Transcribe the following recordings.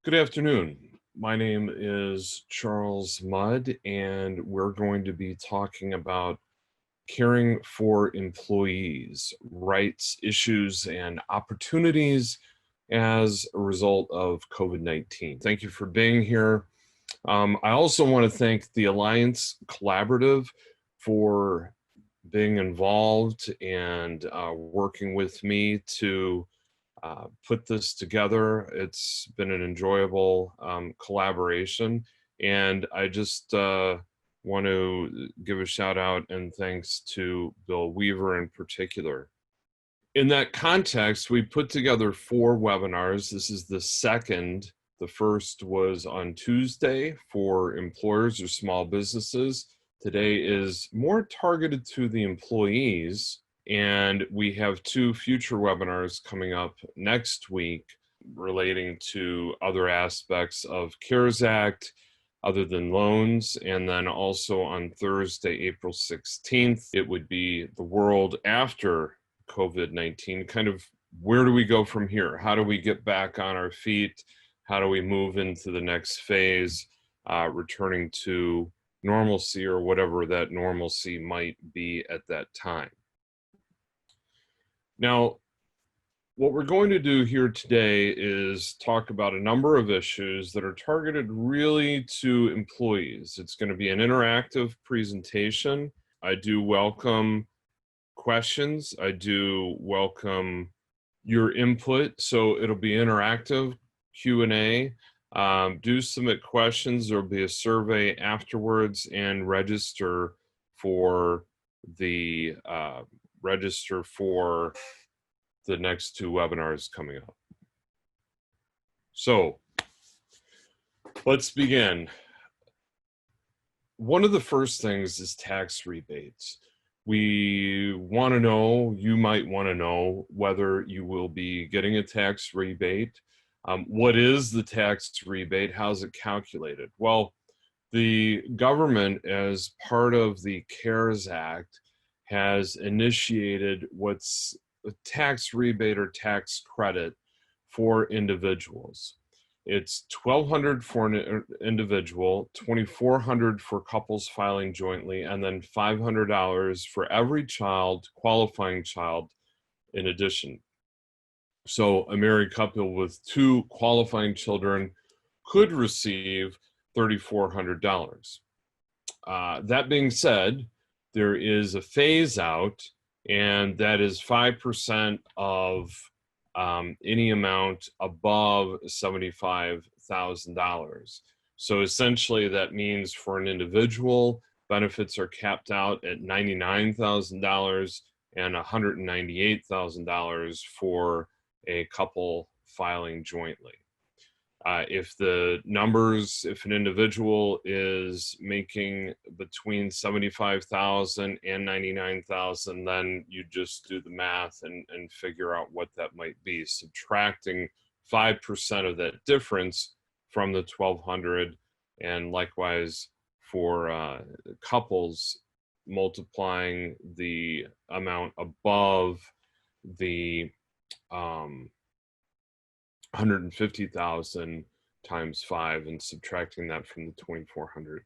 Good afternoon. My name is Charles Mudd, and we're going to be talking about caring for employees, rights, issues, and opportunities as a result of COVID-19. Thank you for being here. I also want to thank the Alliance Collaborative for being involved and working with me to put this together. It's been an enjoyable collaboration, and I just want to give a shout out and thanks to Bill Weaver in particular. In that context, we put together 4 webinars. This is the second. The first was on Tuesday for employers or small businesses. Today is more targeted to the employees. And we have 2 future webinars coming up next week relating to other aspects of CARES Act other than loans. And then also on Thursday, April 16th, it would be the world after COVID-19. Kind of where do we go from here? How do we get back on our feet? How do we move into the next phase, returning to normalcy or whatever that normalcy might be at that time? Now, what we're going to do here today is talk about a number of issues that are targeted really to employees. It's going to be an interactive presentation. I do welcome questions. I do welcome your input. So it'll be interactive Q&A. Do submit questions. There'll be a survey afterwards, and register for the next 2 webinars coming up. So let's begin. One of the first things is tax rebates. We want to know, you might want to know whether you will be getting a tax rebate. What is the tax rebate? How's it calculated? Well, the government, as part of the CARES Act, has initiated what's a tax rebate or tax credit for individuals. It's $1,200 for an individual, $2,400 for couples filing jointly, and then $500 for every child, qualifying child, in addition. So a married couple with 2 qualifying children could receive $3,400. That being said, there is a phase out, and that is 5% of any amount above $75,000. So essentially that means for an individual, benefits are capped out at $99,000 and $198,000 for a couple filing jointly. If an individual is making between $75,000 and $99,000, then you just do the math and figure out what that might be, subtracting 5% of that difference from the $1,200, and likewise for couples, multiplying the amount above the 150,000 times 5 and subtracting that from the 2,400.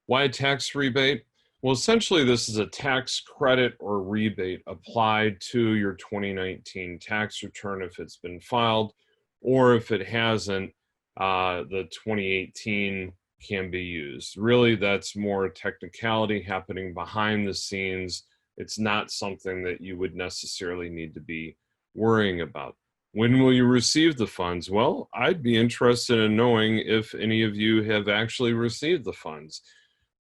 Why a tax rebate? Well, essentially this is a tax credit or rebate applied to your 2019 tax return if it's been filed, or if it hasn't, the 2018 can be used. Really, that's more technicality happening behind the scenes. It's not something that you would necessarily need to be worrying about. When will you receive the funds? Well, I'd be interested in knowing if any of you have actually received the funds.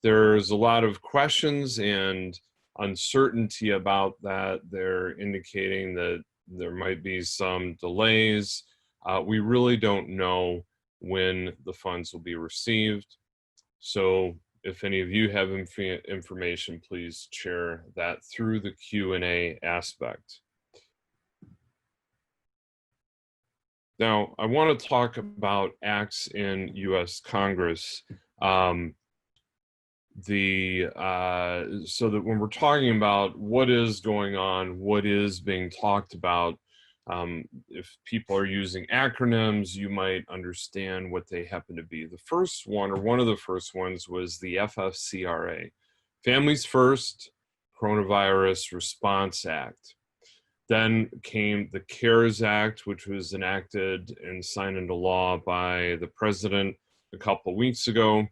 There's a lot of questions and uncertainty about that. They're indicating that there might be some delays. We really don't know when the funds will be received. So if any of you have information, please share that through the Q&A aspect. Now, I want to talk about acts in U.S. Congress. So that when we're talking about what is going on, what is being talked about, If people are using acronyms, you might understand what they happen to be. The first one, or one of the first ones, was the FFCRA, Families First Coronavirus Response Act. Then came the CARES Act, which was enacted and signed into law by the president a couple of weeks ago.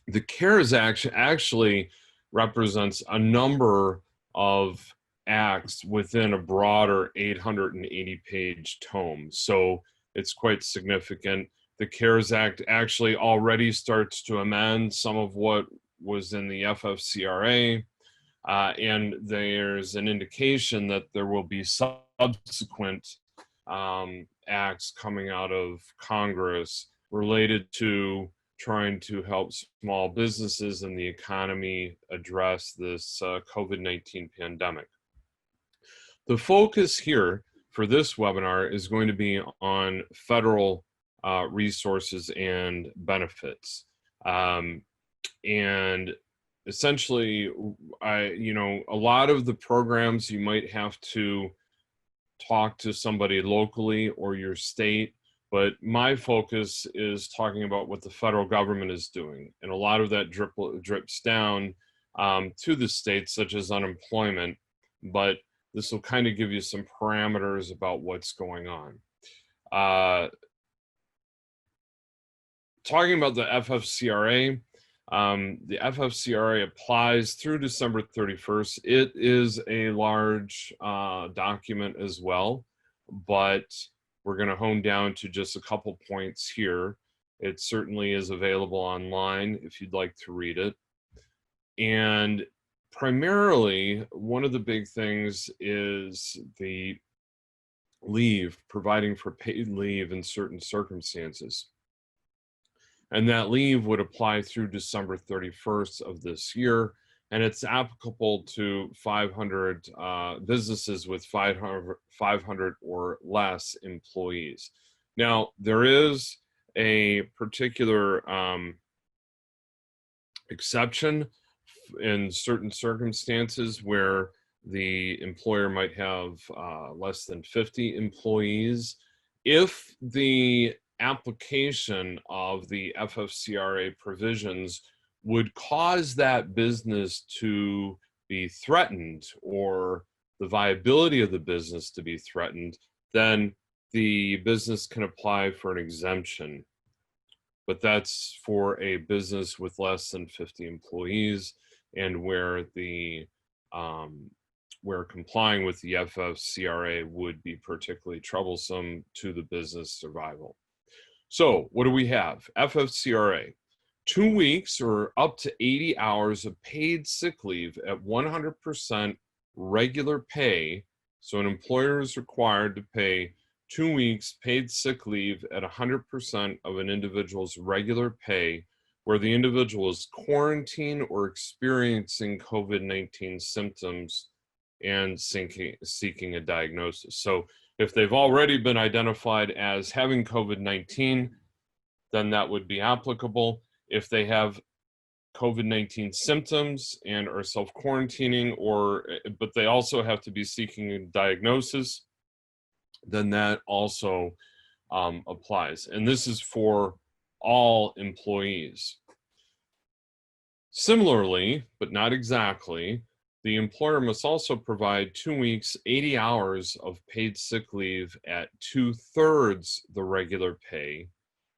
The CARES Act actually represents a number of acts within a broader 880-page tome. So it's quite significant. The CARES Act actually already starts to amend some of what was in the FFCRA. And there's an indication that there will be subsequent acts coming out of Congress related to trying to help small businesses and the economy address this COVID-19 pandemic. The focus here for this webinar is going to be on federal resources and benefits. And essentially, a lot of the programs you might have to talk to somebody locally or your state, but my focus is talking about what the federal government is doing. And a lot of that drips down to the states, such as unemployment, but this will kind of give you some parameters about what's going on. Talking about the FFCRA, the FFCRA applies through December 31st. It is a large document as well, but we're going to hone down to just a couple points here. It certainly is available online if you'd like to read it. And primarily, one of the big things is the leave, providing for paid leave in certain circumstances. And that leave would apply through December 31st of this year. And it's applicable to 500 businesses with 500 or less employees. Now, there is a particular exception in certain circumstances where the employer might have less than 50 employees. If the application of the FFCRA provisions would cause that business to be threatened or the viability of the business to be threatened, then the business can apply for an exemption. But that's for a business with less than 50 employees and where the where complying with the FFCRA would be particularly troublesome to the business survival. So what do we have? FFCRA, 2 weeks or up to 80 hours of paid sick leave at 100% regular pay. So an employer is required to pay 2 weeks paid sick leave at 100% of an individual's regular pay where the individual is quarantined or experiencing COVID-19 symptoms and seeking a diagnosis. So if they've already been identified as having COVID-19, then that would be applicable. If they have COVID-19 symptoms and are self-quarantining, but they also have to be seeking a diagnosis, then that also applies. And this is for all employees. Similarly, but not exactly, the employer must also provide 2 weeks, 80 hours of paid sick leave at 2/3 the regular pay,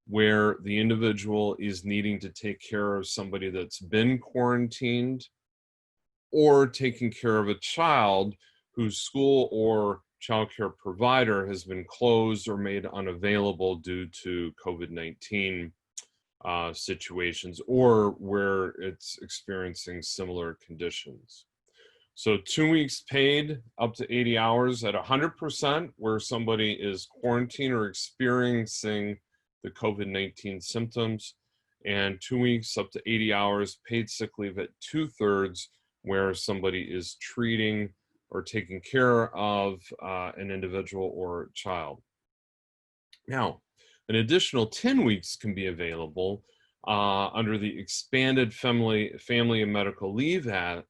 where the individual is needing to take care of somebody that's been quarantined or taking care of a child whose school or childcare provider has been closed or made unavailable due to COVID-19 situations or where it's experiencing similar conditions. So 2 weeks paid up to 80 hours at 100% where somebody is quarantined or experiencing the COVID-19 symptoms, and 2 weeks up to 80 hours paid sick leave at 2/3 where somebody is treating or taking care of an individual or child. Now, an additional 10 weeks can be available under the expanded Family and Medical Leave Act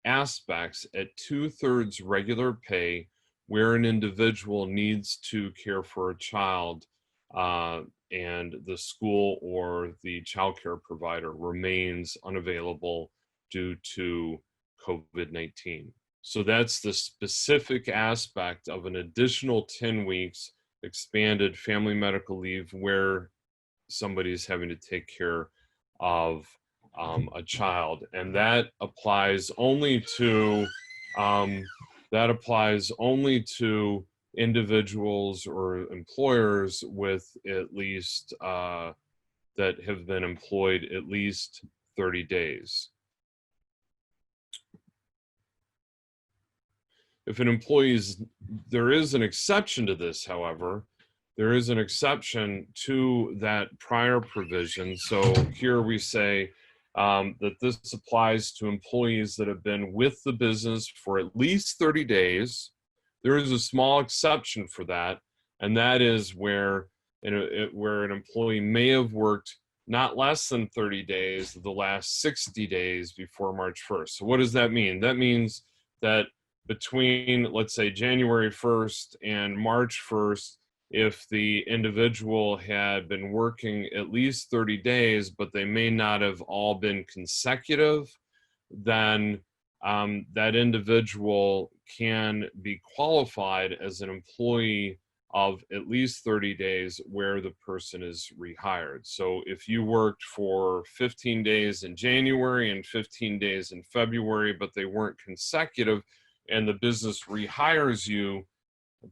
aspects at 2/3 regular pay where an individual needs to care for a child and the school or the childcare provider remains unavailable due to COVID-19. So that's the specific aspect of an additional 10 weeks expanded family medical leave where somebody is having to take care of a child, and um, that applies only to individuals or employers with at least that have been employed at least 30 days. If an there is an exception to this, however. There is an exception to that prior provision. So here we say that this applies to employees that have been with the business for at least 30 days. There is a small exception for that, and that is where an employee may have worked not less than 30 days the last 60 days before March 1st. So what does that mean? That means that between, let's say, January 1st and March 1st, if the individual had been working at least 30 days, but they may not have all been consecutive, then that individual can be qualified as an employee of at least 30 days where the person is rehired. So if you worked for 15 days in January and 15 days in February, but they weren't consecutive, and the business rehires you,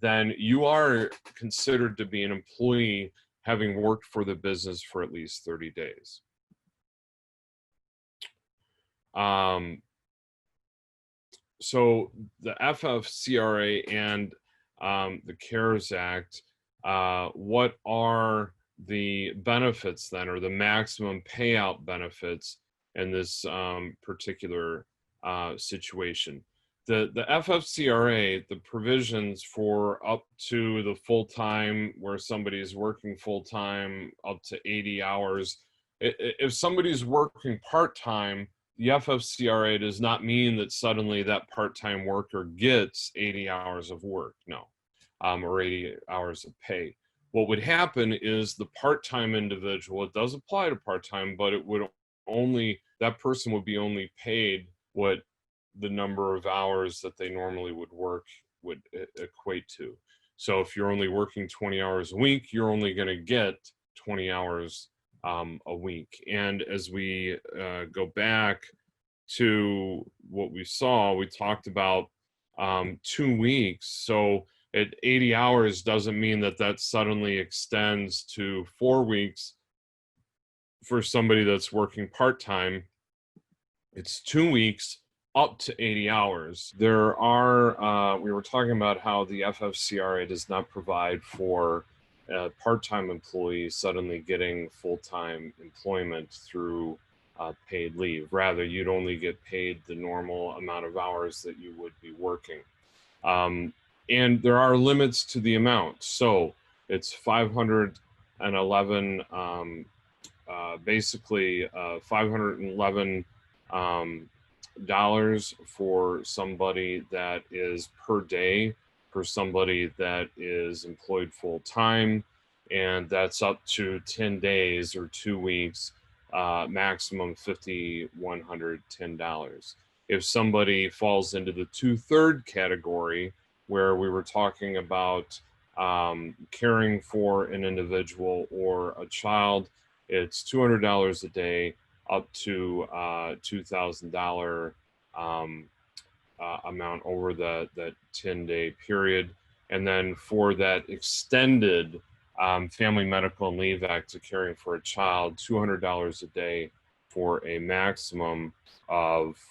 then you are considered to be an employee having worked for the business for at least 30 days. So the FFCRA and the CARES Act, what are the benefits then, or the maximum payout benefits in this particular situation? The FFCRA, the provisions for up to the full-time, where somebody is working full-time up to 80 hours. If somebody's working part-time, the FFCRA does not mean that suddenly that part-time worker gets 80 hours of work, no, or 80 hours of pay. What would happen is the part-time individual, it does apply to part-time, but it would only, that person would be only paid what the number of hours that they normally would work would equate to. So if you're only working 20 hours a week, you're only going to get 20 hours a week. And as we go back to what we saw, we talked about 2 weeks. So at 80 hours doesn't mean that that suddenly extends to 4 weeks for somebody that's working part-time. It's 2 weeks up to 80 hours. There are, we were talking about how the FFCRA does not provide for part-time employees suddenly getting full-time employment through paid leave. Rather, you'd only get paid the normal amount of hours that you would be working. And there are limits to the amount. So it's 511, basically 511 dollars for somebody that is per day, for somebody that is employed full time, and that's up to 10 days or 2 weeks, maximum $5,110. If somebody falls into the 2/3 category, where we were talking about caring for an individual or a child, it's $200 a day up to $2,000 amount over that 10-day period. And then for that extended Family Medical and Leave Act to caring for a child, $200 a day for a maximum of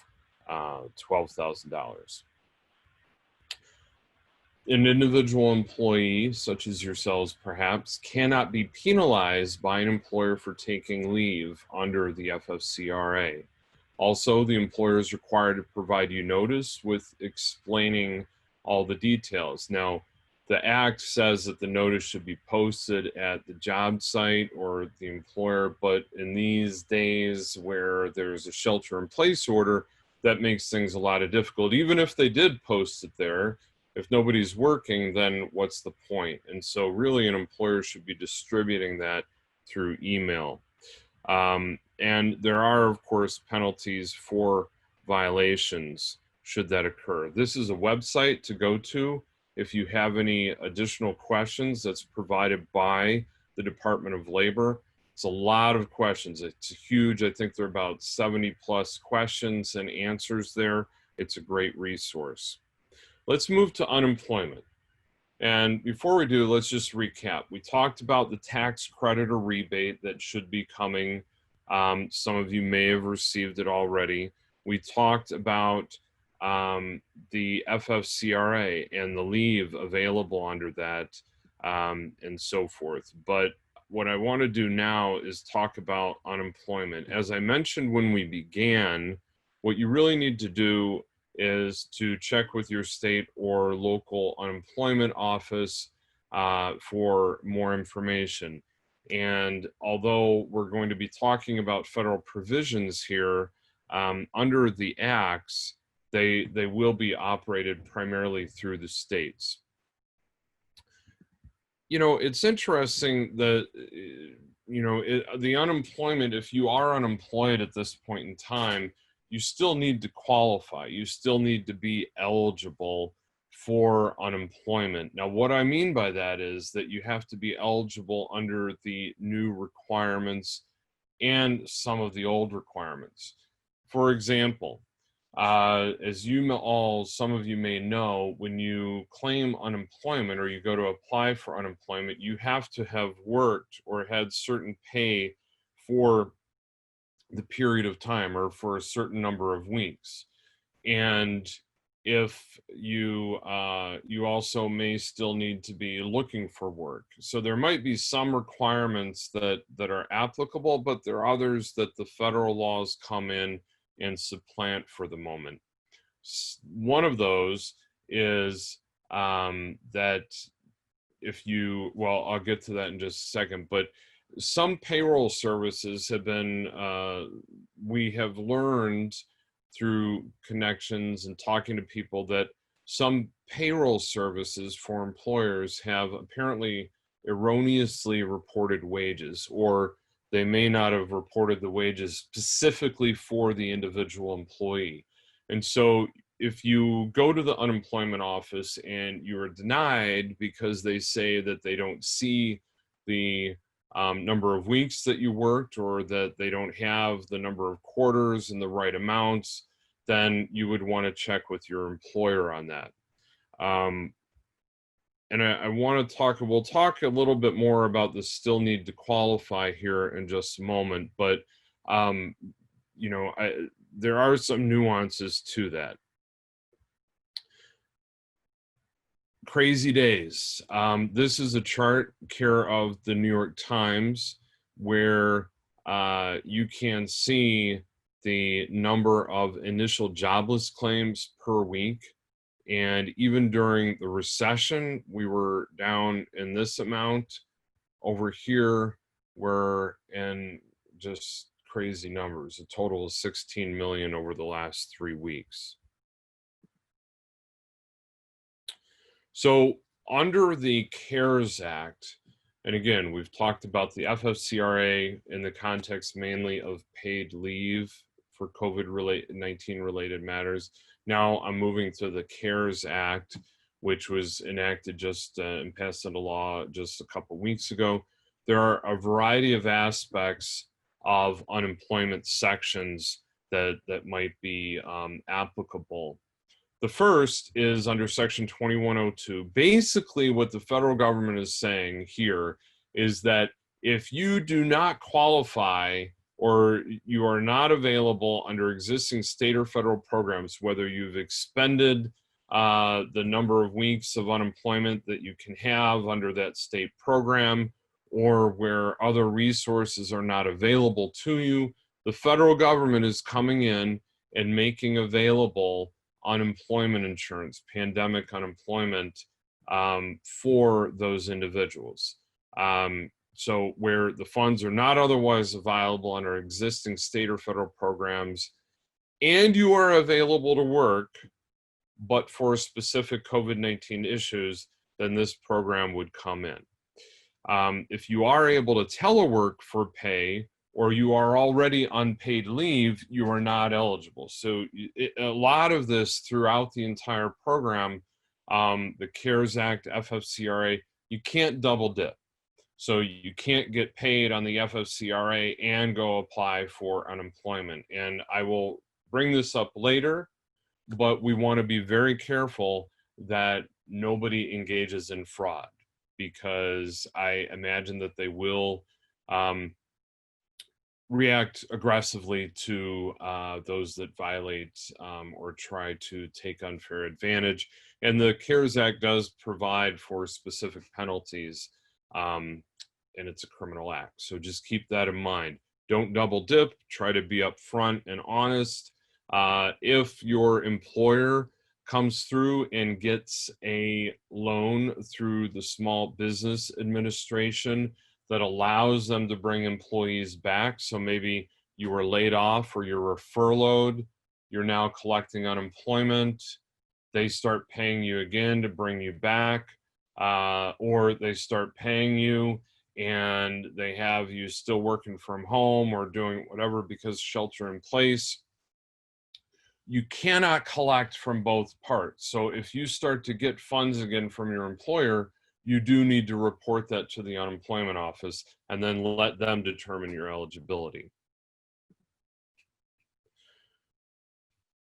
$12,000. An individual employee, such as yourselves perhaps, cannot be penalized by an employer for taking leave under the FFCRA. Also, the employer is required to provide you notice with explaining all the details. Now, the Act says that the notice should be posted at the job site or the employer, but in these days where there's a shelter-in-place order, that makes things a lot of difficult. Even if they did post it there, If nobody's working, then what's the point? And so really an employer should be distributing that through email. And there are, of course, penalties for violations should that occur. This is a website to go to if you have any additional questions. That's provided by the Department of Labor. It's a lot of questions. It's huge. I think there are about 70 plus questions and answers there. It's a great resource. Let's move to unemployment. And before we do, let's just recap. We talked about the tax credit or rebate that should be coming. Some of you may have received it already. We talked about the FFCRA and the leave available under that, and so forth. But what I want to do now is talk about unemployment. As I mentioned when we began, what you really need to do is to check with your state or local unemployment office for more information. And although we're going to be talking about federal provisions here, under the acts, they will be operated primarily through the states. You know, it's interesting that, the unemployment, if you are unemployed at this point in time, you still need to qualify. You still need to be eligible for unemployment. Now, what I mean by that is that you have to be eligible under the new requirements and some of the old requirements. For example, as some of you may know, when you claim unemployment or you go to apply for unemployment, you have to have worked or had certain pay for the period of time or for a certain number of weeks. And if you also may still need to be looking for work. So there might be some requirements that are applicable, but there are others that the federal laws come in and supplant for the moment. One of those is that I'll get to that in just a second, but some payroll services have been, we have learned through connections and talking to people that some payroll services for employers have apparently erroneously reported wages, or they may not have reported the wages specifically for the individual employee. And so if you go to the unemployment office and you are denied because they say that they don't see the number of weeks that you worked, or that they don't have the number of quarters and the right amounts, then you would want to check with your employer on that. And we'll talk a little bit more about the still need to qualify here in just a moment, but there are some nuances to that. Crazy days. This is a chart care of the New York Times where you can see the number of initial jobless claims per week. And even during the recession, we were down in this amount. Over here, we're in just crazy numbers, a total of 16 million over the last 3 weeks. So under the CARES Act, and again, we've talked about the FFCRA in the context mainly of paid leave for COVID-19 related matters. Now I'm moving to the CARES Act, which was enacted and passed into law just a couple weeks ago. There are a variety of aspects of unemployment sections that might be applicable. The first is under Section 2102. Basically, what the federal government is saying here is that if you do not qualify or you are not available under existing state or federal programs, whether you've expended the number of weeks of unemployment that you can have under that state program, or where other resources are not available to you, the federal government is coming in and making available unemployment insurance, pandemic unemployment, for those individuals. So where the funds are not otherwise available under existing state or federal programs, and you are available to work, but for specific COVID-19 issues, then this program would come in. If you are able to telework for pay, or you are already on paid leave, you are not eligible. So a lot of this throughout the entire program, the CARES Act, FFCRA, you can't double dip. So you can't get paid on the FFCRA and go apply for unemployment. And I will bring this up later, but we want to be very careful that nobody engages in fraud, because I imagine that they will react aggressively to those that violate or try to take unfair advantage. And the CARES Act does provide for specific penalties, and it's a criminal act. So just keep that in mind. Don't double dip, try to be upfront and honest. If your employer comes through and gets a loan through the Small Business Administration that allows them to bring employees back, so maybe you were laid off or you were furloughed, you're now collecting unemployment, they start paying you again to bring you back, or they start paying you and they have you still working from home or doing whatever because shelter in place. You cannot collect from both parts. So if you start to get funds again from your employer, you do need to report that to the unemployment office and then let them determine your eligibility.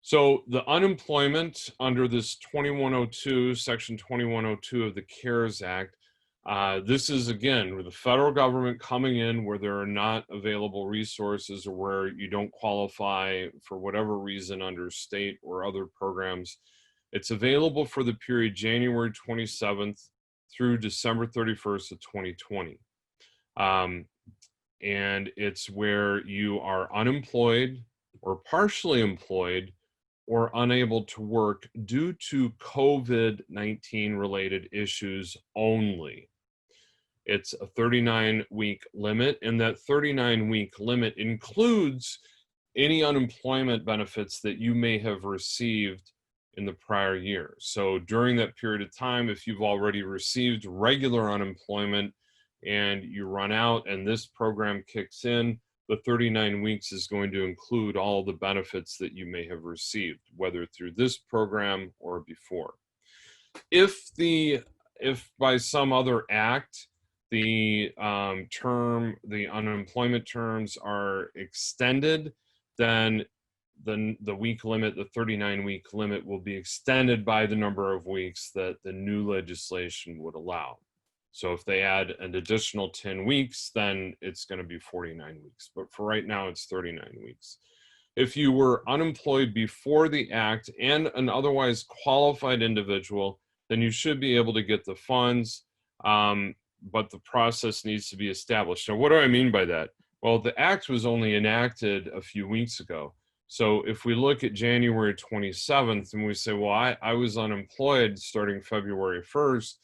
So the unemployment under this 2102, Section 2102 of the CARES Act, this is, again, with the federal government coming in where there are not available resources or where you don't qualify for whatever reason under state or other programs. It's available for the period January 27th through December 31st of 2020. And it's where you are unemployed or partially employed or unable to work due to COVID-19 related issues only. It's a 39-week limit, and that 39-week limit includes any unemployment benefits that you may have received in the prior year. So during that period of time, if you've already received regular unemployment and you run out and this program kicks in, the 39 weeks is going to include all the benefits that you may have received, whether through this program or before. If by some other act, the unemployment terms are extended, then the week limit, the 39-week limit, will be extended by the number of weeks that the new legislation would allow. So if they add an additional 10 weeks, then it's going to be 49 weeks. But for right now, it's 39 weeks. If you were unemployed before the act and an otherwise qualified individual, then you should be able to get the funds, but the process needs to be established. Now, what do I mean by that? Well, the act was only enacted a few weeks ago. So if we look at January 27th and we say, well, I was unemployed starting February 1st,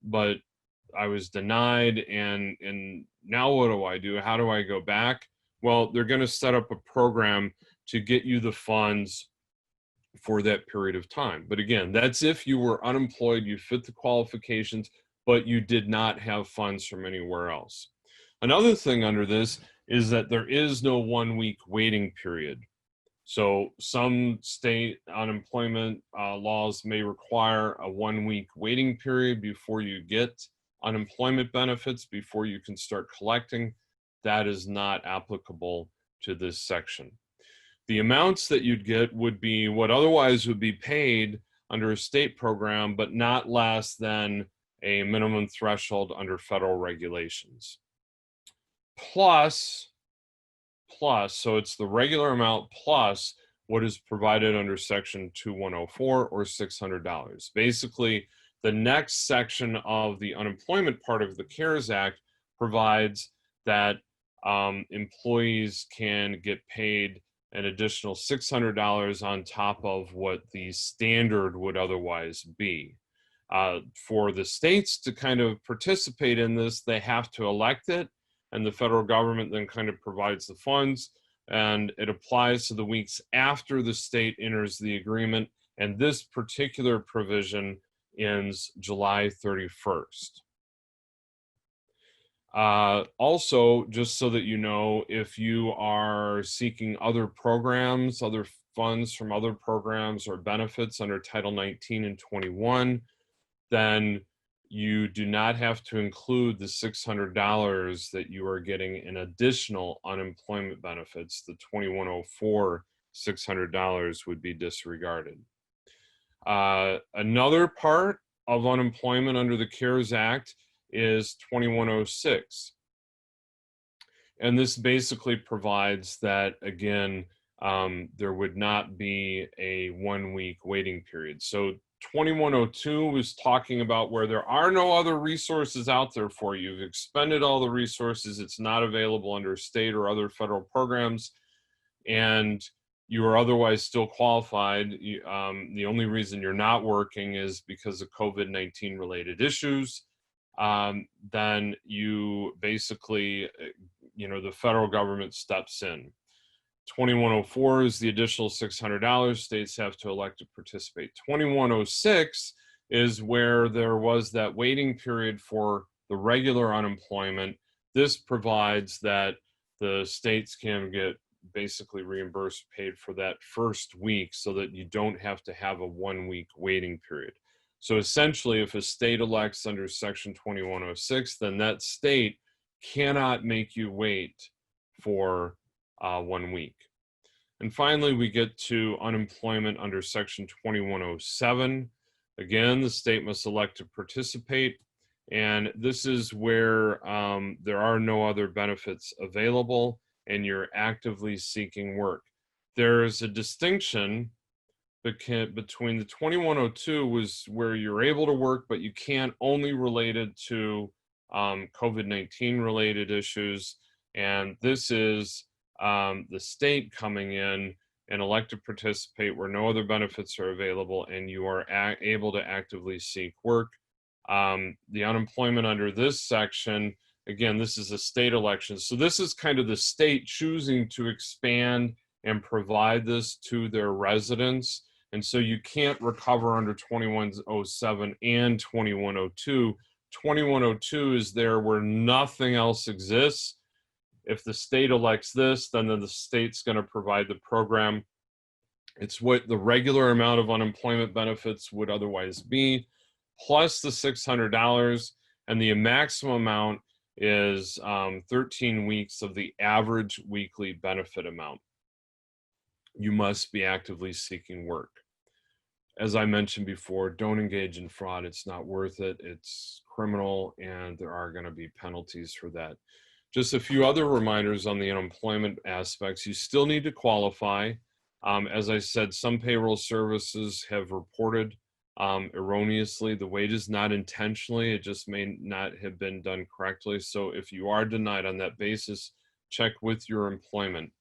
but I was denied, and now what do? How do I go back? Well, they're going to set up a program to get you the funds for that period of time. But again, that's if you were unemployed, you fit the qualifications, but you did not have funds from anywhere else. Another thing under this is that there is no 1 week waiting period. So some state unemployment laws may require a 1 week waiting period before you get unemployment benefits, before you can start collecting. That is not applicable to this section. The amounts that you'd get would be what otherwise would be paid under a state program, but not less than a minimum threshold under federal regulations. Plus, so it's the regular amount plus what is provided under Section 2104 or $600. Basically, the next section of the unemployment part of the CARES Act provides that employees can get paid an additional $600 on top of what the standard would otherwise be. For the states to kind of participate in this, they have to elect it, and the federal government then kind of provides the funds, and it applies to the weeks after the state enters the agreement And this particular provision ends July 31st. Also, just so that you know, if you are seeking other programs, other funds from other programs or benefits under Title 19 and 21, then you do not have to include the $600 that you are getting in additional unemployment benefits. The 2104 $600 would be disregarded. Another part of unemployment under the CARES Act is 2106. And this basically provides that, again, there would not be a 1-week waiting period. So 2102 was talking about where there are no other resources out there for you. You've expended all the resources. It's not available under state or other federal programs, and you are otherwise still qualified. The only reason you're not working is because of COVID-19 related issues. Then you basically, the federal government steps in. 2104 is the additional $600. States have to elect to participate. 2106 is where there was that waiting period for the regular unemployment. This provides that the states can get basically reimbursed, paid for that first week so that you don't have to have a 1-week waiting period. So essentially, if a state elects under Section 2106, then that state cannot make you wait for 1 week. And finally, we get to unemployment under Section 2107. Again, the state must elect to participate. And this is where there are no other benefits available and you're actively seeking work. There is a distinction between the 2102 was where you're able to work, but you can't, only related to COVID-19 related issues. And this is the state coming in and elect to participate where no other benefits are available and you are able to actively seek work. The unemployment under this section, again, this is a state election. So this is kind of the state choosing to expand and provide this to their residents. And so you can't recover under 2107 and 2102. 2102 is there where nothing else exists. If the state elects this, then the state's going to provide the program. It's what the regular amount of unemployment benefits would otherwise be, plus the $600, and the maximum amount is 13 weeks of the average weekly benefit amount. You must be actively seeking work. As I mentioned before, don't engage in fraud. It's not worth it. It's criminal, and there are going to be penalties for that. Just a few other reminders on the unemployment aspects. You still need to qualify. As I said, some payroll services have reported erroneously the wages, not intentionally. It just may not have been done correctly. So if you are denied on that basis, check with your employment.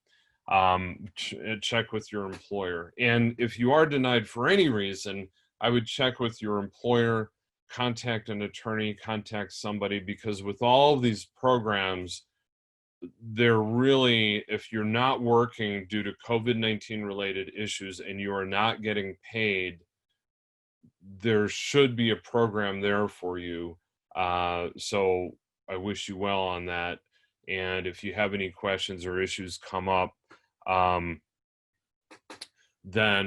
Check with your employer. And if you are denied for any reason, I would check with your employer, contact an attorney, contact somebody, because with all of these programs, they're really, if you're not working due to COVID-19 related issues and you are not getting paid, there should be a program there for you. So I wish you well on that. And if you have any questions or issues come up, then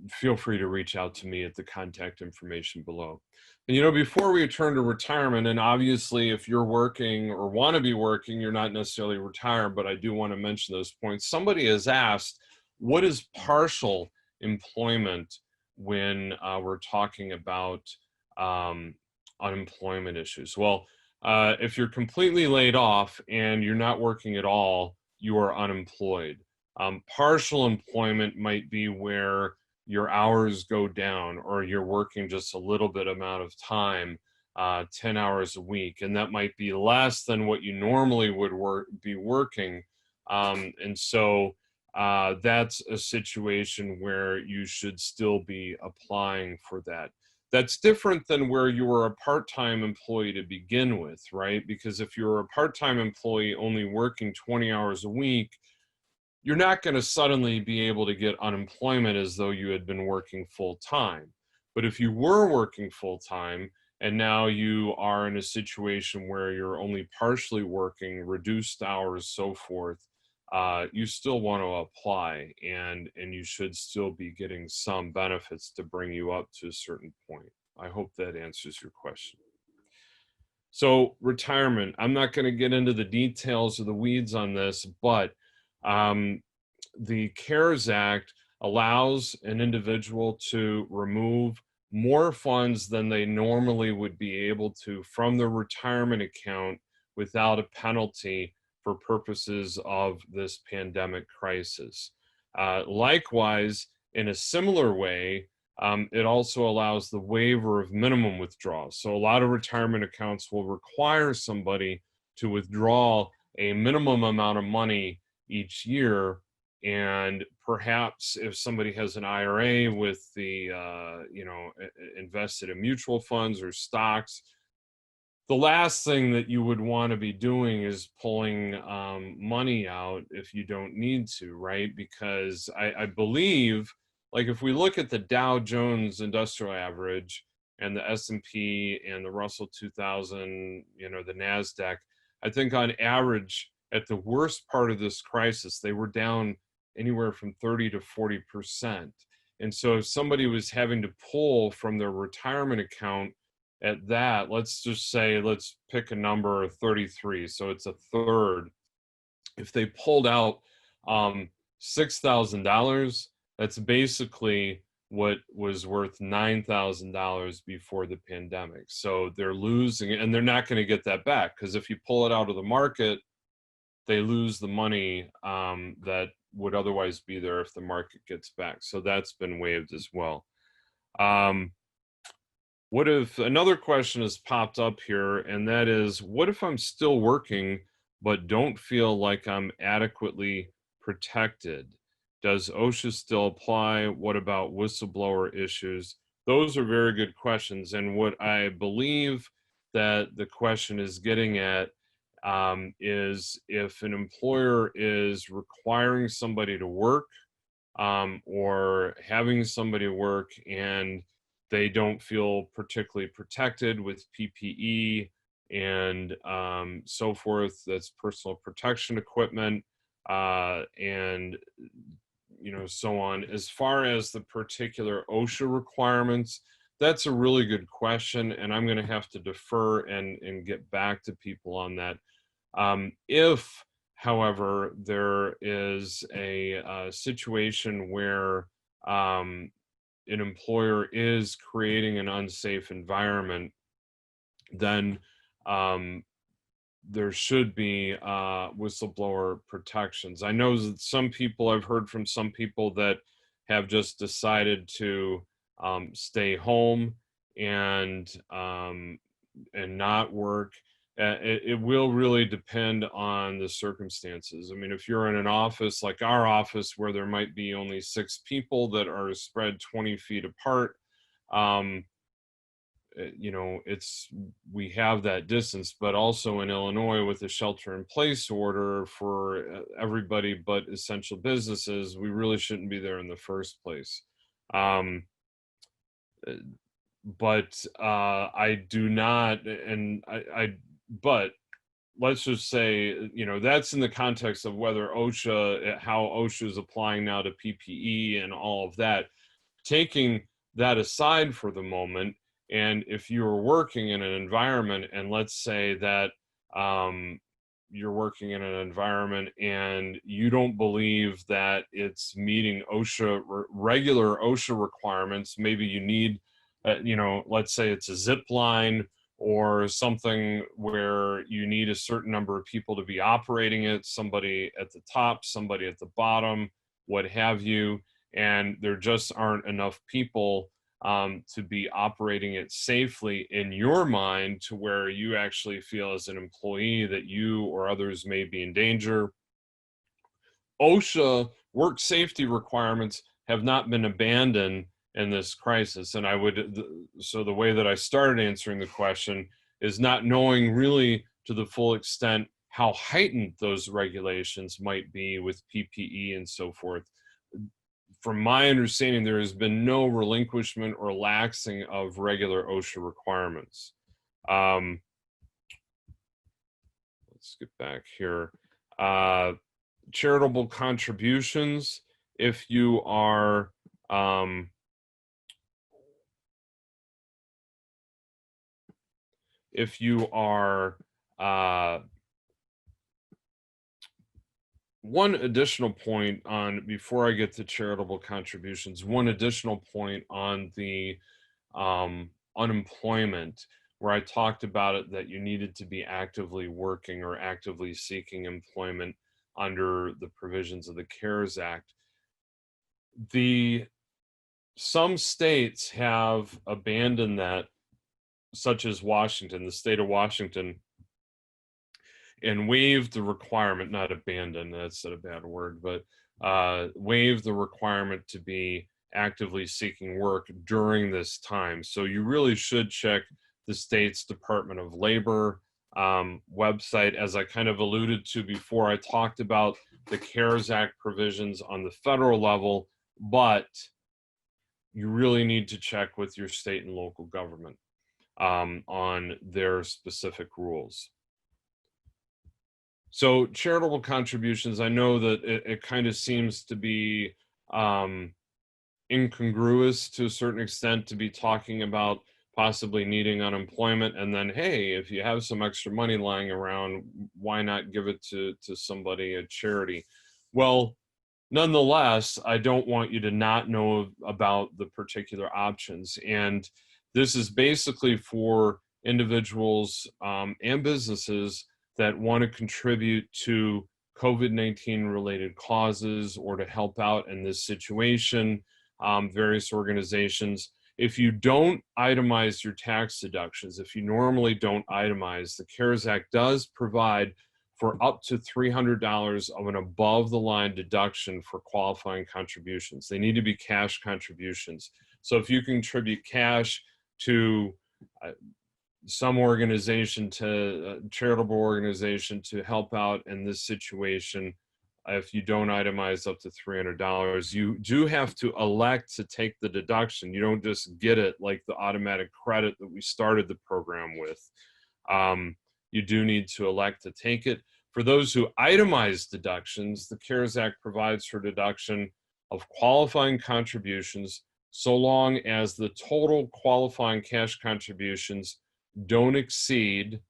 feel free to reach out to me at the contact information below. And before we return to retirement, and obviously if you're working or want to be working, you're not necessarily retired, but I do want to mention those points. Somebody has asked, what is partial employment when we're talking about unemployment issues? Well, if you're completely laid off and you're not working at all, you are unemployed. Partial employment might be where your hours go down or you're working just a little bit amount of time, 10 hours a week, and that might be less than what you normally would be working. And so that's a situation where you should still be applying for that. That's different than where you were a part-time employee to begin with, right? Because if you're a part-time employee only working 20 hours a week, you're not going to suddenly be able to get unemployment as though you had been working full time. But if you were working full time and now you are in a situation where you're only partially working, reduced hours, so forth, you still want to apply, and you should still be getting some benefits to bring you up to a certain point. I hope that answers your question. So retirement, I'm not going to get into the details of the weeds on this, but um, the CARES Act allows an individual to remove more funds than they normally would be able to from their retirement account without a penalty for purposes of this pandemic crisis. Likewise, in a similar way, it also allows the waiver of minimum withdrawals. So a lot of retirement accounts will require somebody to withdraw a minimum amount of money each year. And perhaps if somebody has an IRA with the, invested in mutual funds or stocks, the last thing that you would want to be doing is pulling money out if you don't need to, right? Because I believe, like if we look at the Dow Jones Industrial Average and the S&P and the Russell 2000, the NASDAQ, I think on average, at the worst part of this crisis, they were down anywhere from 30 to 40%. And so if somebody was having to pull from their retirement account at that, let's just say, let's pick a number of 33. So it's a third. If they pulled out $6,000, that's basically what was worth $9,000 before the pandemic. So they're losing it, and they're not going to get that back, because if you pull it out of the market, they lose the money that would otherwise be there if the market gets back. So that's been waived as well. What if another question has popped up here, and that is, what if I'm still working but don't feel like I'm adequately protected? Does OSHA still apply? What about whistleblower issues? Those are very good questions. And what I believe that the question is getting at is if an employer is requiring somebody to work or having somebody work and they don't feel particularly protected with PPE and so forth, that's personal protection equipment, and so on. As far as the particular OSHA requirements, that's a really good question, and I'm going to have to defer and get back to people on that. If, however, there is a situation where an employer is creating an unsafe environment, then there should be whistleblower protections. I know that I've heard from some people that have just decided to stay home and not work. It will really depend on the circumstances. I mean, if you're in an office like our office where there might be only 6 people that are spread 20 feet apart, we have that distance. But also in Illinois, with the shelter-in-place order for everybody but essential businesses, we really shouldn't be there in the first place. But I do not, but let's just say, that's in the context of whether how OSHA is applying now to PPE and all of that. Taking that aside for the moment, and if you're working in an environment, and let's say that you're working in an environment and you don't believe that it's meeting regular OSHA requirements, maybe you need, let's say it's a zip line or something where you need a certain number of people to be operating it, somebody at the top, somebody at the bottom, what have you, and there just aren't enough people to be operating it safely in your mind to where you actually feel as an employee that you or others may be in danger. OSHA work safety requirements have not been abandoned in this crisis. And so the way that I started answering the question is not knowing really to the full extent how heightened those regulations might be with PPE and so forth. From my understanding, there has been no relinquishment or laxing of regular OSHA requirements. Let's get back here. Charitable contributions, if you are one additional point on, before I get to charitable contributions, one additional point on the unemployment, where I talked about it, that you needed to be actively working or actively seeking employment under the provisions of the CARES Act. Some states have abandoned that, such as Washington, the state of Washington, and waived the requirement, not abandoned, that's a bad word, but waived the requirement to be actively seeking work during this time. So you really should check the state's Department of Labor website. As I kind of alluded to before, I talked about the CARES Act provisions on the federal level, but you really need to check with your state and local government on their specific rules. So charitable contributions, I know that it kind of seems to be incongruous to a certain extent to be talking about possibly needing unemployment, and then, hey, if you have some extra money lying around, why not give it to somebody, a charity? Well, nonetheless, I don't want you to not know about the particular options. And this is basically for individuals and businesses that want to contribute to COVID-19 related causes or to help out in this situation, various organizations. If you don't itemize your tax deductions, if you normally don't itemize, the CARES Act does provide for up to $300 of an above the line deduction for qualifying contributions. They need to be cash contributions. So if you contribute cash to some organization, to a charitable organization, to help out in this situation, if you don't itemize up to $300, you do have to elect to take the deduction. You don't just get it like the automatic credit that we started the program with. You do need to elect to take it. For those who itemize deductions, the CARES Act provides for deduction of qualifying contributions so long as the total qualifying cash contributions don't exceed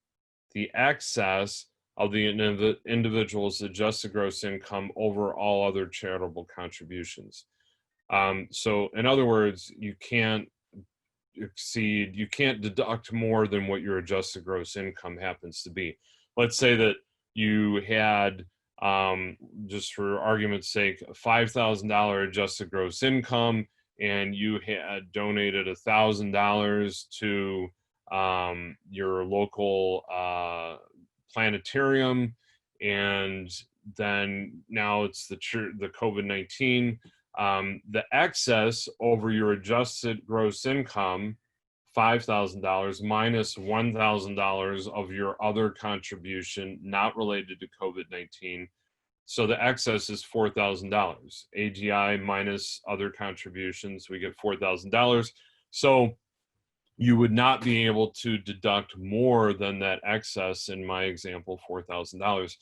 the excess of the individual's adjusted gross income over all other charitable contributions. So in other words, you can't deduct more than what your adjusted gross income happens to be. Let's say that you had, just for argument's sake, a $5,000 adjusted gross income, and you had donated $1,000 to your local planetarium, and then now it's the COVID-19. The excess over your adjusted gross income, $5,000 minus $1,000 of your other contribution not related to COVID-19. So the excess is $4,000. AGI minus other contributions, we get $4,000. So you would not be able to deduct more than that excess, in my example, $4,000.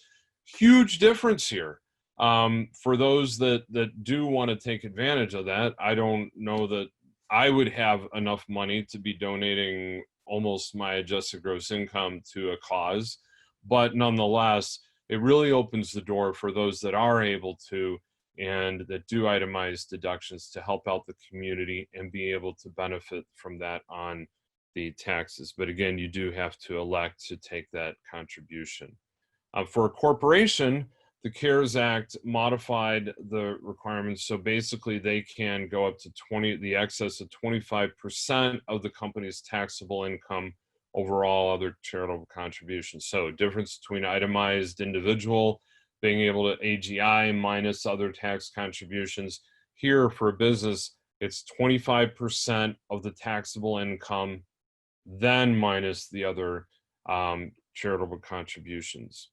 Huge difference here. For those that do want to take advantage of that, I don't know that I would have enough money to be donating almost my adjusted gross income to a cause, but nonetheless, it really opens the door for those that are able to and that do itemize deductions to help out the community and be able to benefit from that on the taxes. But again, you do have to elect to take that contribution. For a corporation, the CARES Act modified the requirements. So basically they can go up to the excess of 25% of the company's taxable income over all other charitable contributions. So difference between itemized individual being able to AGI minus other tax contributions. Here for a business, it's 25% of the taxable income, then minus the other charitable contributions.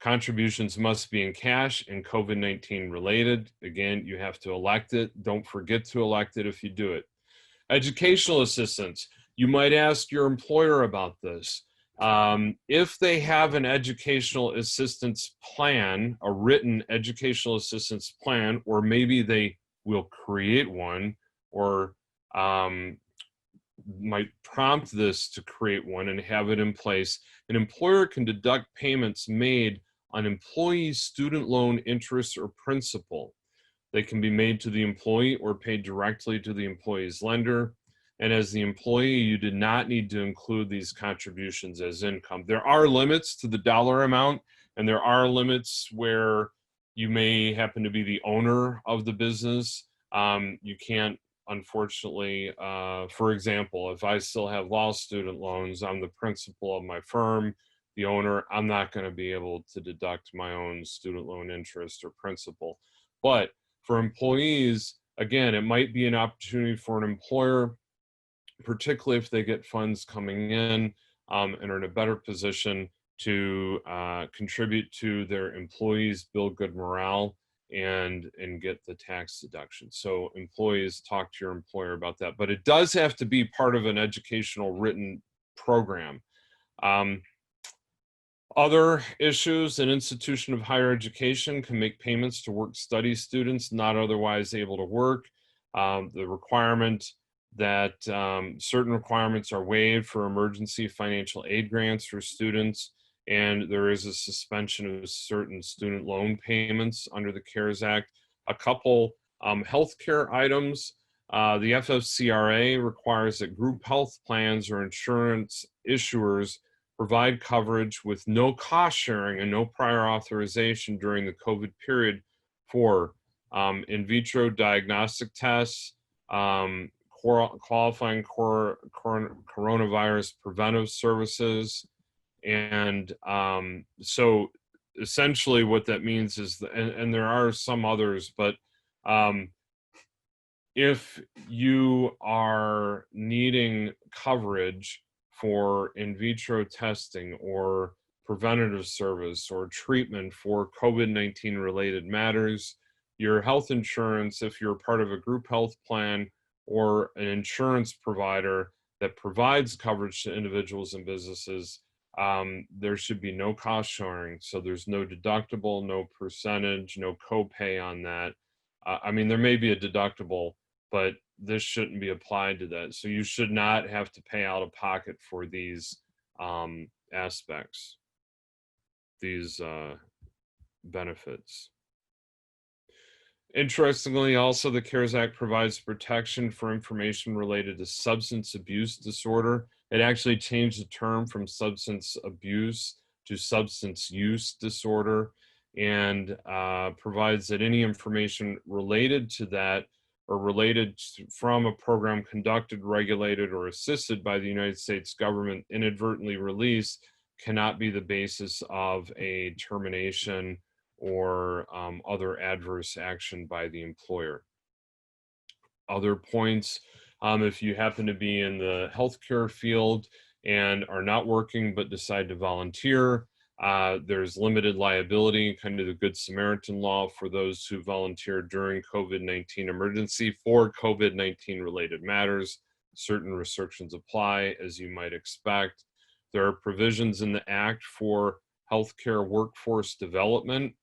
Contributions must be in cash and COVID-19 related. Again, you have to elect it. Don't forget to elect it if you do it. Educational assistance. You might ask your employer about this. If they have an educational assistance plan, a written educational assistance plan, or maybe they will create one, or might prompt this to create one and have it in place, an employer can deduct payments made on employee student loan interest or principal. They can be made to the employee or paid directly to the employee's lender. And as the employee, you do not need to include these contributions as income. There are limits to the dollar amount, and there are limits where you may happen to be the owner of the business. You can't, unfortunately, for example, if I still have law student loans, I'm the principal of my firm, the owner, I'm not going to be able to deduct my own student loan interest or principal. But for employees, again, it might be an opportunity for an employer, particularly if they get funds coming in and are in a better position to contribute to their employees, build good morale, and get the tax deduction. So employees, talk to your employer about that. But it does have to be part of an educational written program. Other issues, an institution of higher education can make payments to work-study students not otherwise able to work. The requirement that certain requirements are waived for emergency financial aid grants for students, and there is a suspension of certain student loan payments under the CARES Act. A couple healthcare items. The FFCRA requires that group health plans or insurance issuers provide coverage with no cost sharing and no prior authorization during the COVID period for in vitro diagnostic tests, qualifying coronavirus preventive services. And so essentially what that means is, and there are some others, but if you are needing coverage for in vitro testing or preventative service or treatment for COVID-19 related matters, your health insurance, if you're part of a group health plan or an insurance provider that provides coverage to individuals and businesses, there should be no cost sharing. So there's no deductible, no percentage, no copay on that. I mean, there may be a deductible, but this shouldn't be applied to that. So you should not have to pay out of pocket for these aspects, these benefits. Interestingly, also, the CARES Act provides protection for information related to substance abuse disorder. It actually changed the term from substance abuse to substance use disorder, and provides that any information related to that or related from a program conducted, regulated, or assisted by the United States government inadvertently released cannot be the basis of a termination or other adverse action by the employer. Other points, if you happen to be in the healthcare field and are not working but decide to volunteer, there's limited liability, kind of the Good Samaritan law for those who volunteer during COVID-19 emergency for COVID-19 related matters. Certain restrictions apply, as you might expect. There are provisions in the Act for healthcare workforce development.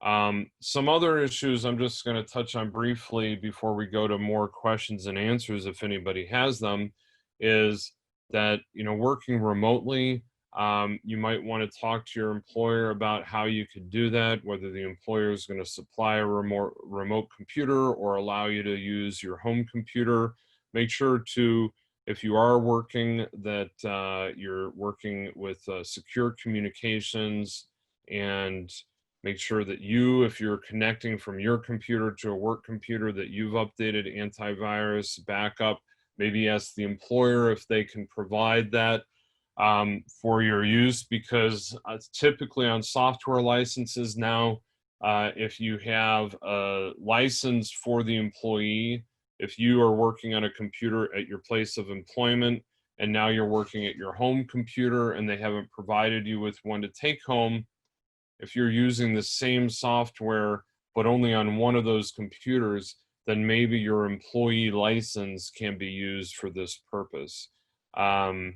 Some other issues I'm just going to touch on briefly before we go to more questions and answers, if anybody has them, is that, working remotely, you might want to talk to your employer about how you could do that, whether the employer is going to supply a remote computer or allow you to use your home computer. Make sure to, if you are working, that you're working with secure communications, and make sure that if you're connecting from your computer to a work computer, that you've updated antivirus backup. Maybe ask the employer if they can provide that for your use, because typically on software licenses now, if you have a license for the employee, if you are working on a computer at your place of employment and now you're working at your home computer and they haven't provided you with one to take home, If you're using the same software, but only on one of those computers, then maybe your employee license can be used for this purpose. I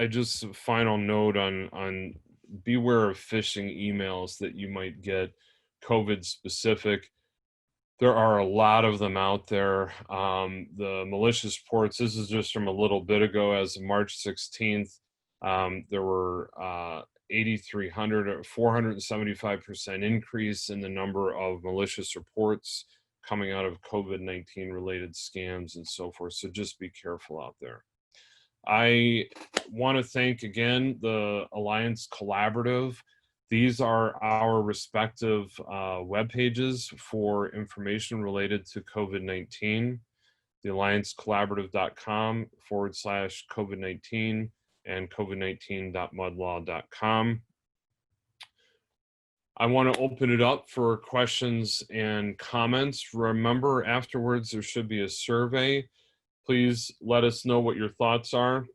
just final note on beware of phishing emails that you might get COVID specific. There are a lot of them out there. The malicious reports, this is just from a little bit ago, as of March 16th, there were 8,300 or 475% increase in the number of malicious reports coming out of COVID-19 related scams and so forth. So just be careful out there. I want to thank again the Alliance Collaborative. These are our respective web pages for information related to COVID-19. The alliancecollaborative.com/COVID-19 and covid19.mudlaw.com. I want to open it up for questions and comments. Remember, afterwards, there should be a survey. Please let us know what your thoughts are.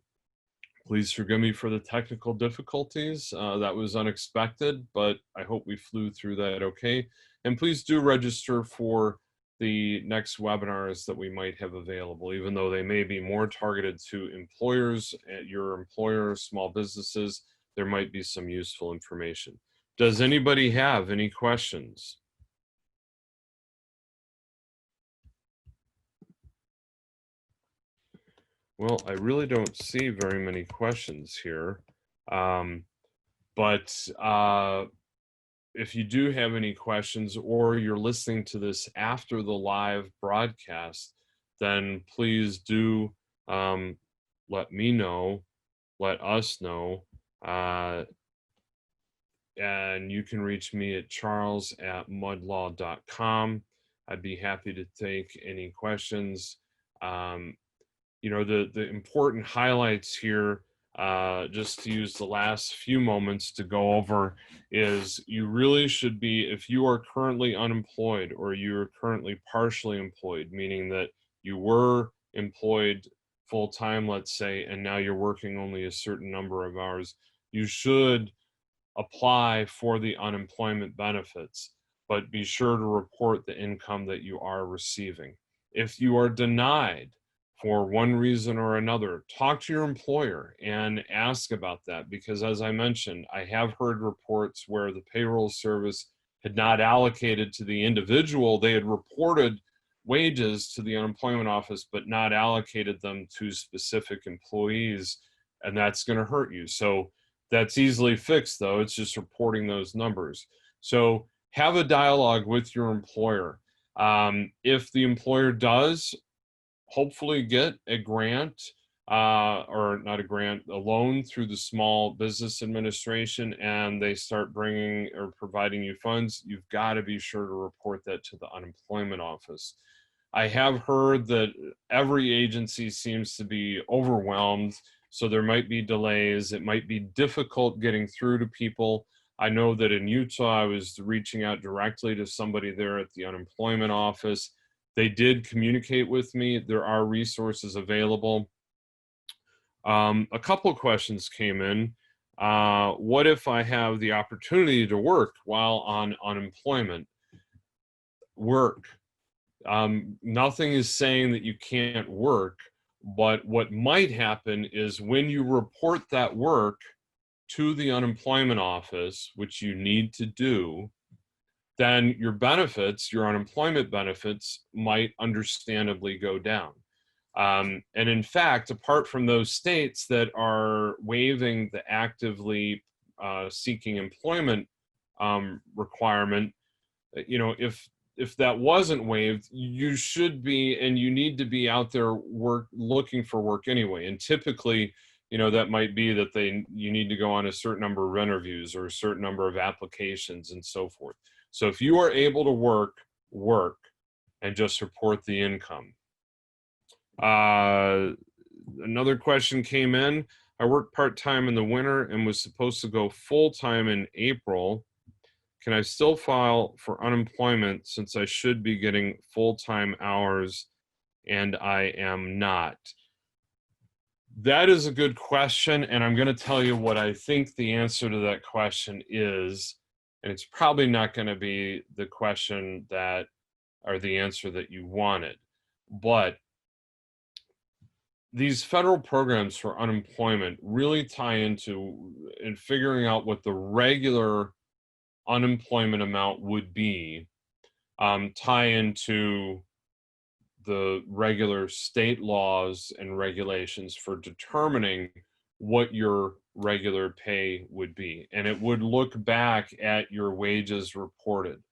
Please forgive me for the technical difficulties. That was unexpected, but I hope we flew through that okay. And please do register for the next webinars that we might have available, even though they may be more targeted to employers, your employer, small businesses, there might be some useful information. Does anybody have any questions? Well, I really don't see very many questions here. But if you do have any questions, or you're listening to this after the live broadcast, then please do let me know, let us know. And you can reach me at charles@mudlaw.com. I'd be happy to take any questions. You know, the important highlights here, just to use the last few moments to go over, is you really should be, if you are currently unemployed or you're currently partially employed, meaning that you were employed full-time, let's say, and now you're working only a certain number of hours, you should apply for the unemployment benefits, but be sure to report the income that you are receiving. If you are denied for one reason or another, talk to your employer and ask about that, because as I mentioned, I have heard reports where the payroll service had not allocated to the individual. They had reported wages to the unemployment office, but not allocated them to specific employees, and that's going to hurt you. So that's easily fixed, though. It's just reporting those numbers. So have a dialogue with your employer. If the employer does hopefully get a grant, or not a grant, a loan through the Small Business Administration, and they start bringing or providing you funds, you've got to be sure to report that to the unemployment office. I have heard that every agency seems to be overwhelmed, so there might be delays. It might be difficult getting through to people. I know that in Utah, I was reaching out directly to somebody there at the unemployment office. They did communicate with me. There are resources available. A couple of questions came in. What if I have the opportunity to work while on unemployment? Work. Nothing is saying that you can't work, but what might happen is when you report that work to the unemployment office, which you need to do, then your benefits, your unemployment benefits, might understandably go down. And in fact, apart from those states that are waiving the actively seeking employment requirement, you know, if that wasn't waived, you should be, and you need to be out there looking for work anyway. And typically, you know, that might be that you need to go on a certain number of interviews or a certain number of applications and so forth. So if you are able to work, and just report the income. Another question came in. I worked part-time in the winter and was supposed to go full-time in April. Can I still file for unemployment since I should be getting full-time hours and I am not? That is a good question, and I'm going to tell you what I think the answer to that question is, and it's probably not going to be the question that or the answer that you wanted. But these federal programs for unemployment really tie into in figuring out what the regular unemployment amount would be, tie into the regular state laws and regulations for determining what your regular pay would be. And it would look back at your wages reported.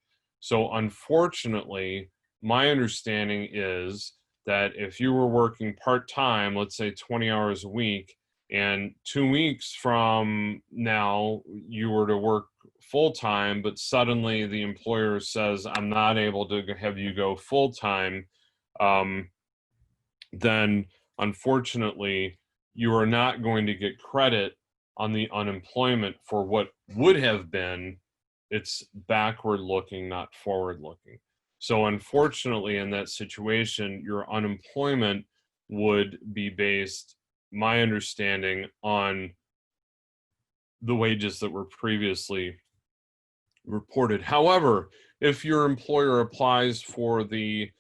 So, unfortunately, my understanding is that if you were working part time, let's say 20 hours a week, and 2 weeks from now you were to work full time, but suddenly the employer says, I'm not able to have you go full time, um, then unfortunately you are not going to get credit on the unemployment for what would have been. It's backward looking, not forward looking. So unfortunately, in that situation, your unemployment would be based, my understanding, on the wages that were previously reported. However, if your employer applies for the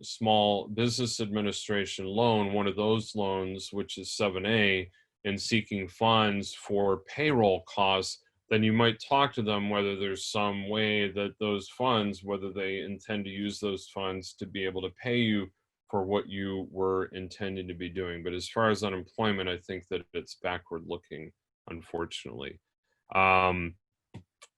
Small Business Administration loan, one of those loans, which is 7A, and seeking funds for payroll costs, then you might talk to them whether there's some way that those funds, whether they intend to use those funds to be able to pay you for what you were intending to be doing. But as far as unemployment, I think that it's backward looking, unfortunately. Um,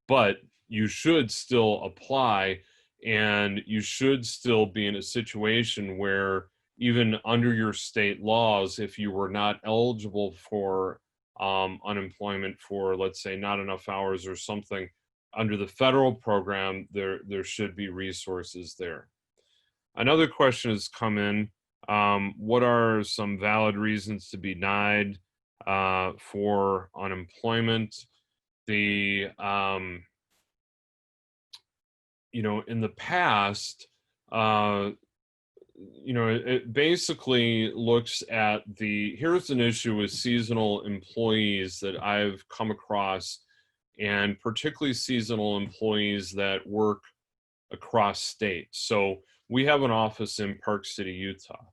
but you should still apply, and you should still be in a situation where even under your state laws, if you were not eligible for unemployment for, let's say, not enough hours or something, under the federal program, there should be resources there. Another question has come in. What are some valid reasons to be denied for unemployment? The in the past, uh, it basically looks at here's an issue with seasonal employees that I've come across, and particularly seasonal employees that work across states. So we have an office in Park City, Utah,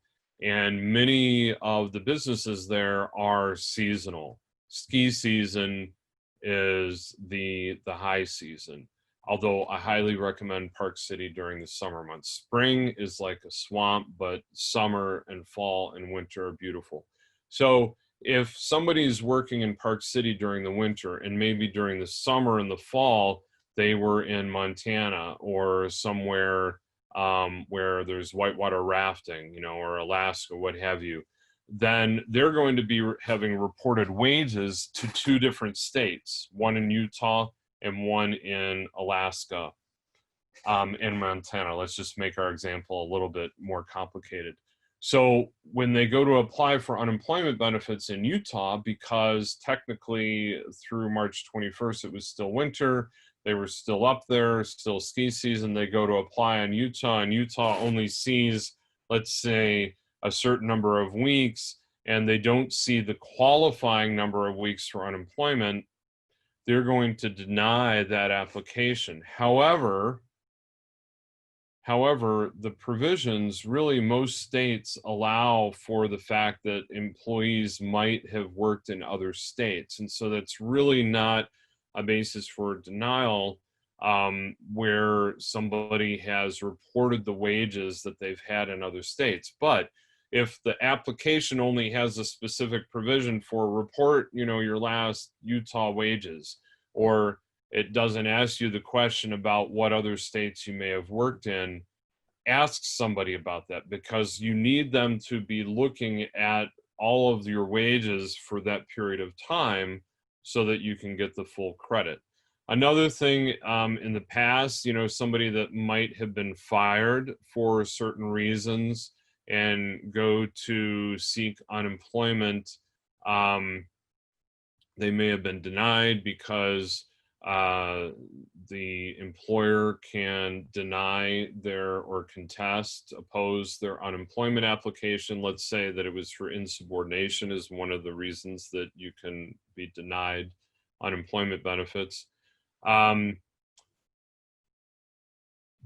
and many of the businesses there are seasonal. Ski season is the high season, although I highly recommend Park City during the summer months. Spring is like a swamp, but summer and fall and winter are beautiful. So if somebody's working in Park City during the winter and maybe during the summer and the fall, they were in Montana or somewhere where there's whitewater rafting, or Alaska, what have you, then they're going to be having reported wages to two different states, one in Utah and one in Alaska, and Montana. Let's just make our example a little bit more complicated. So when they go to apply for unemployment benefits in Utah, because technically through March 21st, it was still winter, they were still up there, still ski season, they go to apply in Utah, and Utah only sees, let's say, a certain number of weeks, and they don't see the qualifying number of weeks for unemployment, they're going to deny that application. However, the provisions, really, most states allow for the fact that employees might have worked in other states. And so that's really not a basis for denial, where somebody has reported the wages that they've had in other states. But if the application only has a specific provision for report, your last Utah wages, or it doesn't ask you the question about what other states you may have worked in, ask somebody about that, because you need them to be looking at all of your wages for that period of time so that you can get the full credit. Another thing, in the past, somebody that might have been fired for certain reasons and go to seek unemployment, they may have been denied because the employer can deny their or contest, oppose their unemployment application. Let's say that it was for insubordination is one of the reasons that you can be denied unemployment benefits.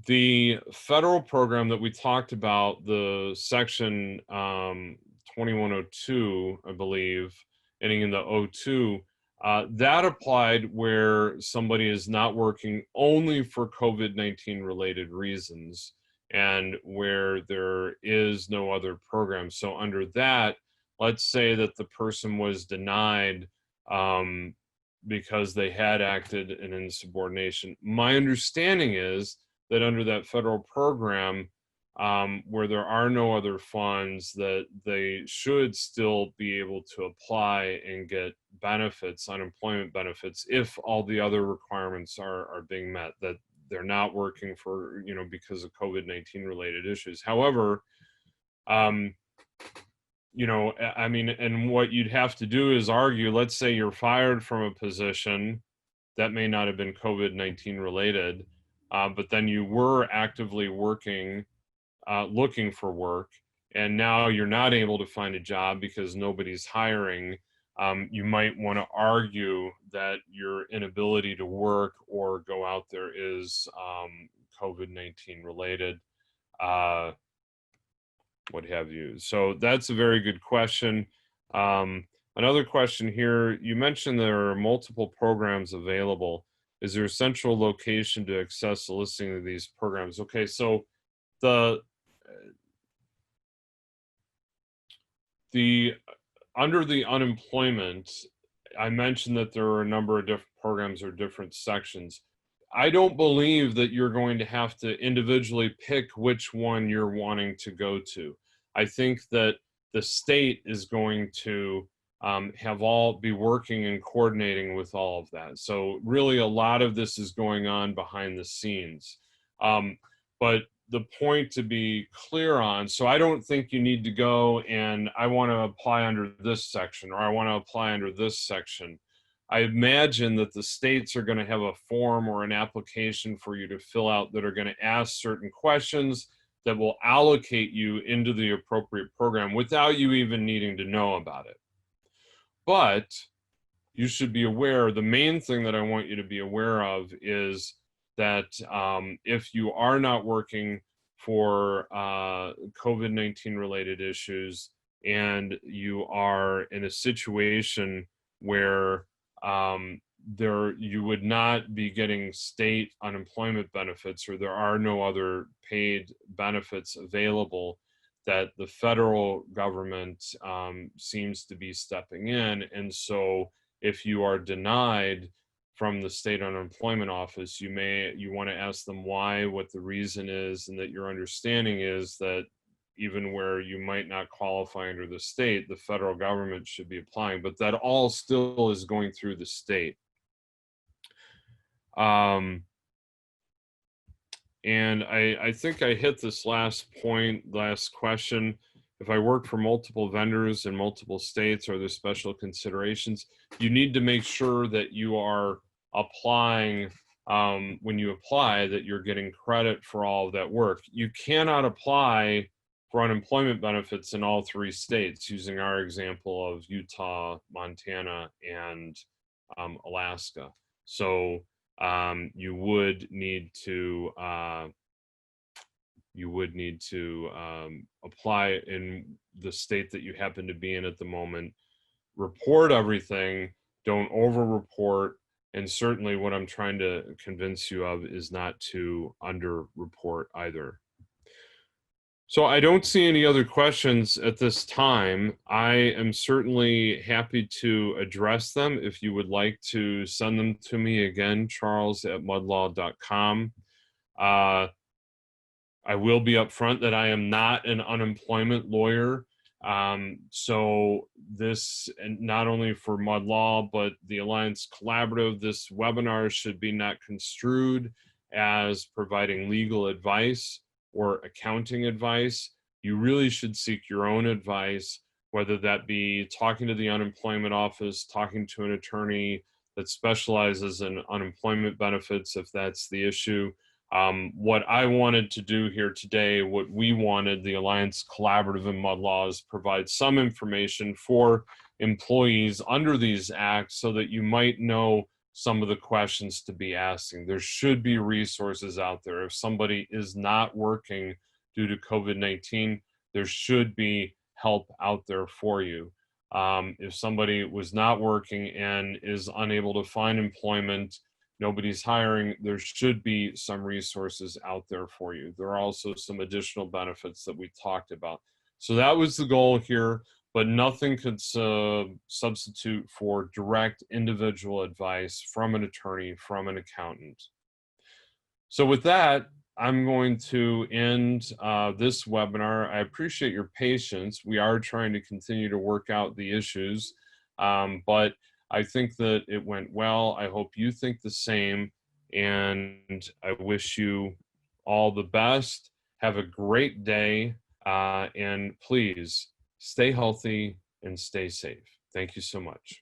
The federal program that we talked about, the section 2102, I believe, ending in the O2, that applied where somebody is not working only for COVID-19 related reasons and where there is no other program. So under that, let's say that the person was denied because they had acted in insubordination. My understanding is that under that federal program, where there are no other funds, that they should still be able to apply and get benefits, unemployment benefits, if all the other requirements are being met, that they're not working for, because of COVID-19 related issues. However, I mean, and what you'd have to do is argue, let's say you're fired from a position that may not have been COVID-19 related, but then you were actively working, looking for work, and now you're not able to find a job because nobody's hiring. You might want to argue that your inability to work or go out there is COVID-19 related, what have you. So that's a very good question. Another question here, you mentioned there are multiple programs available. Is there a central location to access the listing of these programs? Okay, so the under the unemployment, I mentioned that there are a number of different programs or different sections. I don't believe that you're going to have to individually pick which one you're wanting to go to. I think that the state is going to be working and coordinating with all of that. So really a lot of this is going on behind the scenes. But the point to be clear on, so I don't think you need to go and I want to apply under this section or I want to apply under this section. I imagine that the states are going to have a form or an application for you to fill out that are going to ask certain questions that will allocate you into the appropriate program without you even needing to know about it. But you should be aware, the main thing that I want you to be aware of is that if you are not working for COVID-19 related issues and you are in a situation where you would not be getting state unemployment benefits or there are no other paid benefits available, that the federal government seems to be stepping in. And so if you are denied from the state unemployment office, you want to ask them why, what the reason is, and that your understanding is that even where you might not qualify under the state, the federal government should be applying, but that all still is going through the state. And I think I hit this last question. If I work for multiple vendors in multiple states, are there special considerations? You need to make sure that you are applying, when you apply, that you're getting credit for all of that work. You cannot apply for unemployment benefits in all 3 states, using our example of Utah, Montana, and Alaska. So you would need to apply in the state that you happen to be in at the moment, report everything, don't over-report, and certainly what I'm trying to convince you of is not to under-report either. So I don't see any other questions at this time. I am certainly happy to address them. If you would like to send them to me, again, charles@mudlaw.com. I will be upfront that I am not an unemployment lawyer. So this, and not only for Mud Law, but the Alliance Collaborative, this webinar should be not construed as providing legal advice or accounting advice. You really should seek your own advice, whether that be talking to the unemployment office, talking to an attorney, that specializes in unemployment benefits if that's the issue. What I wanted to do here today, what we wanted, the Alliance Collaborative and Mud Laws, provide some information for employees under these acts so that you might know some of the questions to be asking. There should be resources out there. If somebody is not working due to COVID-19, there should be help out there for you. If somebody was not working and is unable to find employment, nobody's hiring, there should be some resources out there for you. There are also some additional benefits that we talked about. So that was the goal here, but nothing could substitute for direct individual advice from an attorney, from an accountant. So with that, I'm going to end this webinar. I appreciate your patience. We are trying to continue to work out the issues, but I think that it went well. I hope you think the same, and I wish you all the best. Have a great day, and please stay healthy and stay safe. Thank you so much.